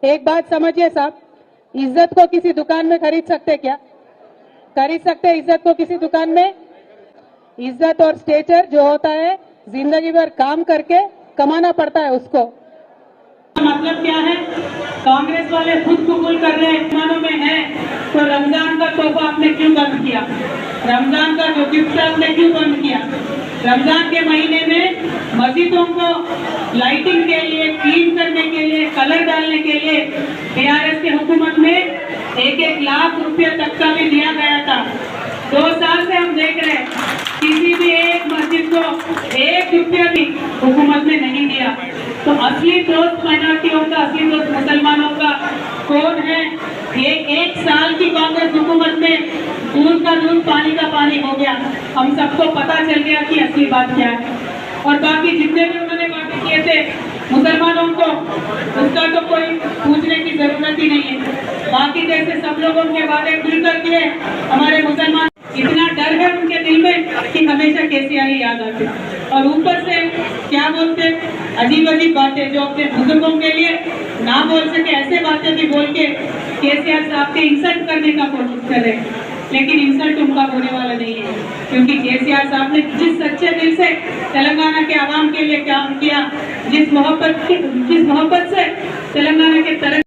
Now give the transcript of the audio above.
एक बात समझिए साहब, इज्जत को किसी दुकान में खरीद सकते क्या? खरीद सकते हैं इज्जत को किसी दुकान में? इज्जत और स्टेचर जो होता है जिंदगी भर काम करके कमाना पड़ता है उसको। मतलब क्या है? कांग्रेस वाले खुद कबूल कर रहे हैं मानों में है, तो रमजान का तोहफा आपने क्यों बंद किया? रमजान का जो गिफ्ट आपने क्यों बंद किया? रमजान के महीने में मस्जिदों को लाइटिंग के लिए, क्लीन करने के लिए, कलर डालने के लिए बीआरएस की हुकूमत में 1-1 लाख रुपए तक का भी दिया गया था। 2 साल से हम देख रहे हैं किसी भी एक मस्जिद को 1 रुपया भी हुकूमत ने नहीं दिया। तो असली दोस्त माइनॉरिटियों का, असली दोस्त मुसलमानों का कौन है? ये 1 साल की कांग्रेस हुकूमत में दूध का दूध, पानी का पानी हो गया। हम सबको पता चल गया कि असली बात क्या है। और बाकी जितने भी उन्होंने वादे किए थे मुसलमानों को, उसका तो कोई पूछने की जरूरत ही नहीं है। बाकी जैसे सब लोगों के वादे खुलकर किए, हमारे मुसलमान इतना डर है उनके दिल में कि हमेशा केसीआर ही याद आते। और ऊपर से क्या बोलते, अजीब अजीब बातें जो अपने बुजुर्गों के लिए ना बोल सके, ऐसे बातें भी बोल के केसीआर साहब के इंसल्ट करने का कोशिश कर रहे हैं। लेकिन इंसल्ट उनका होने वाला नहीं है, क्योंकि केसीआर साहब ने जिस सच्चे दिल से तेलंगाना के आवाम के लिए काम किया, जिस मोहब्बत से तेलंगाना के तरह